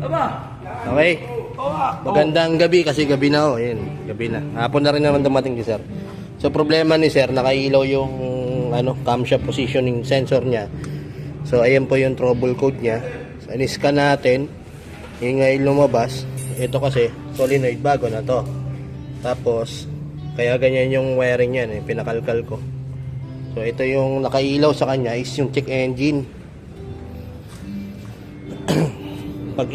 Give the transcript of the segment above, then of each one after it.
Okay. Magandang gabi kasi gabi na oh. Ayan, gabi na. Hapon na rin naman dumating si sir. So problema ni sir, nakailaw yung camshaft positioning sensor niya. So ayan po yung trouble code niya. So in-scan natin. Yung ngayon lumabas. Ito kasi solenoid, bago na to. Tapos kaya ganyan yung wiring niyan, pinakalkal ko. So ito yung nakailaw sa kanya is yung check engine. Pag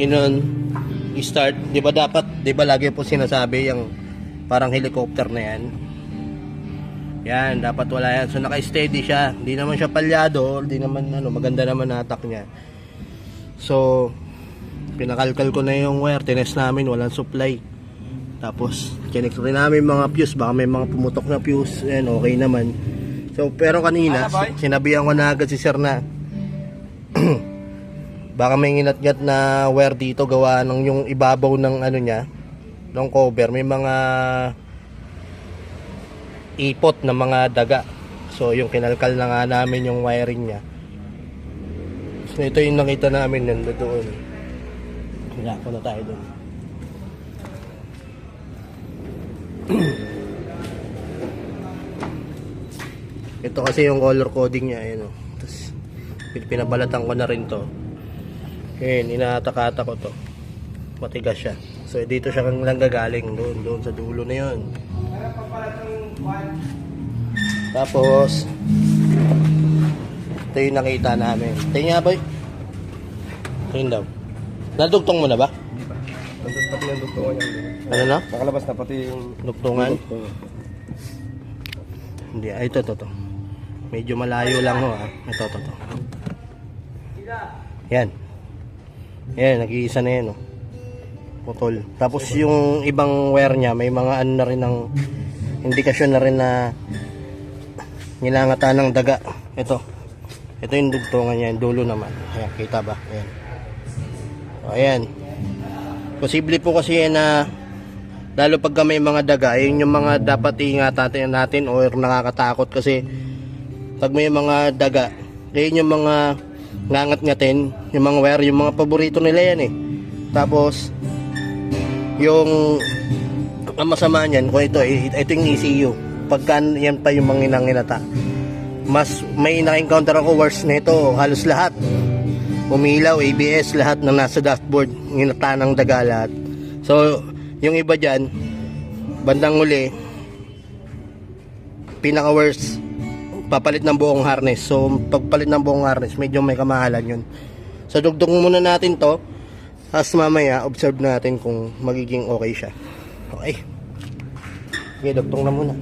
i-start, 'di ba lagi po sinasabi yung parang helicopter na yan. Yan, dapat wala yan. So naka-steady siya. Hindi naman siya palyado, hindi naman maganda naman attack niya. So pinakalkal ko na yung wire, tinest namin, walang supply. Tapos chinek rin namin mga fuse, baka may mga pumutok na fuse. Ayan, okay naman. So pero kanina sinabihan ko na agad si sir na baka may nginat-ngat na wire dito, gawa ng yung ibabaw ng niya, ng cover, may mga ipot na mga daga. So yung kinalkal na nga namin yung wiring niya. So ito yung nakita namin doon. Kaya ako na tayo doon. Ito kasi yung color coding niya, ayun. Tapos pinabalatan ko na rin to. Ayun, inaataka-ata ko to. Matigas siya. So dito siya lang gagaling, doon sa dulo na 'yon. Tapos ito yung nakita namin. Tingnan boy. Tingnan daw. Nadugtong mo na ba? Hindi pa. Pati yung dugtungan yan. Ano na? Nakalabas na pati yung dugtungan. Hindi, ito. Medyo malayo lang ho ah. Ito. Yan. Yan, nag-iisa na yan oh. Putol. Tapos yung ibang wire niya, may mga na rin ng indikasyon na rin na nilangatan ng daga. Ito yung dugtungan niya, yung dulo naman. Ayan, kita ba? Ayan. So, ayan. Posible po kasi yan na lalo pagka may mga daga, yun yung mga dapat ingatan natin or nakakatakot kasi pag may mga daga, yun yung mga ngangat-ngatin, yung mga wire, yung mga paborito nila yan Tapos yung ang masama niyan, kung ito yung ECU, pagka yan pa yung mga inanginata, mas may na-encounter ako worse nito, halos lahat umilaw, ABS, lahat na nasa dashboard, nginata ng daga lahat. So yung iba dyan, bandang uli, pinaka worst, papalit ng buong harness. So pagpalit ng buong harness, medyo may kamahalan yun. So dugtong muna natin to, tapos mamaya observe natin kung magiging okay siya. Okay, okay, dugtong na muna.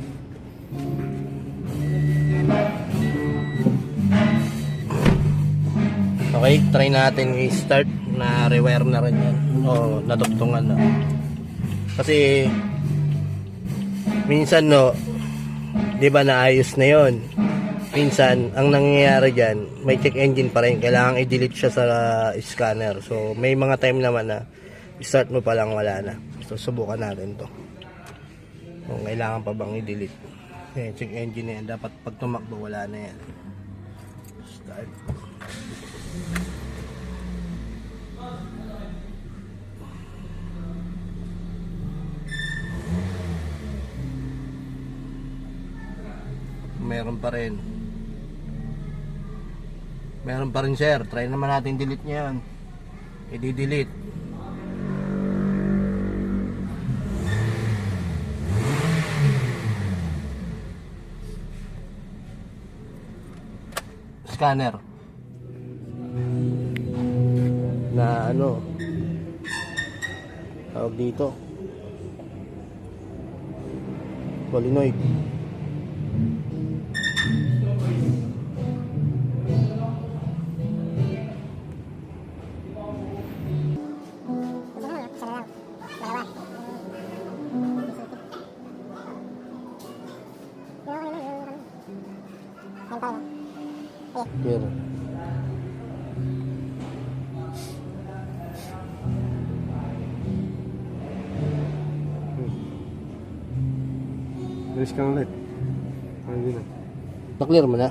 Okay, try natin i-start. Na rewire na rin yan. O, nadugtungan na. Kasi minsan di ba naayos na yon. Minsan ang nangyayari diyan, may check engine pa rin, kailangan i-delete siya sa scanner. So may mga time naman na start mo pa lang wala na. So subukan natin to kung kailangan pa bang i-delete. Check engine na yan, dapat pag tumakbo wala na yan. Start. Meron pa rin sir. Try naman natin delete niya yan. I-delete. Scanner na tawag dito, solenoid. Here. Bilis ka ulit. Hindi na. Na-clear mo na?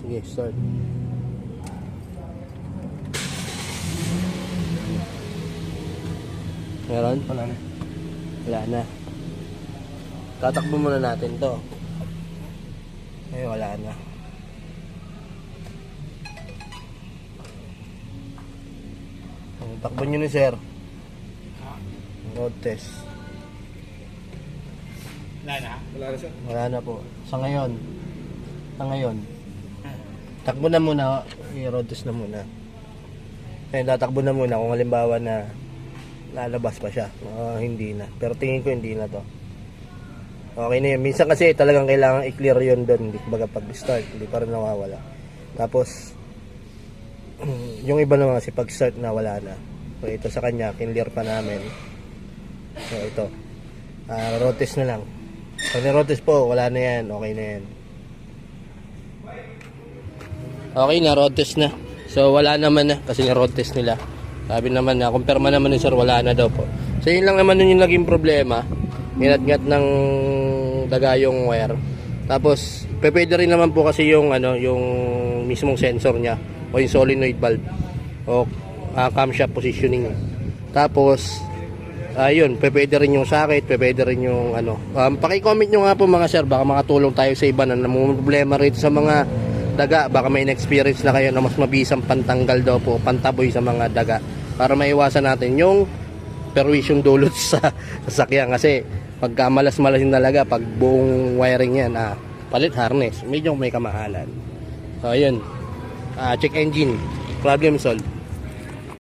Sige, start. Meron? Wala na. Wala na. Tatakbo muna natin to. Ay, wala na. Takbo nyo ni sir. Road test. Wala na siya. Wala na po. Sa ngayon. Takbo na muna. I-road test na muna. Ayun, tatakbo na muna kung halimbawa na lalabas pa siya. Hindi na. Pero tingin ko hindi na to. Okay na yun. Minsan kasi talagang kailangan i-clear yun doon. Hindi baga pag-start. Hindi pa rin nawawala. Tapos, yung iba naman kasi pag-start na wala na. So ito sa kanya, kinlear pa namin. So ito. Road test na lang. Pag road test po, wala na yan. Okay na yan. Okay na, road test na. So wala naman na kasi road test nila. Sabi naman na, kumpirma naman ni sir, wala na daw po. So yun lang naman yung naging problema. Minat-ngat ng daga yung wire. Tapos, pwede rin naman po kasi yung yung mismong sensor niya o yung solenoid valve o camshaft positioning. Tapos, ayun, pwede rin yung sakit, pwede rin yung paki-comment nyo nga po mga sir, baka makatulong tayo sa iba na problema rito sa mga daga. Baka may in-experience na kayo na mas mabisang pantanggal daw po, pantaboy sa mga daga para maiwasan natin yung perwisyong dulot sa sasakyan. Kasi pagka malas-malasin talaga pag buong wiring yan, palit harness, medyo may kamahalan. So ayun, check engine, problem solved.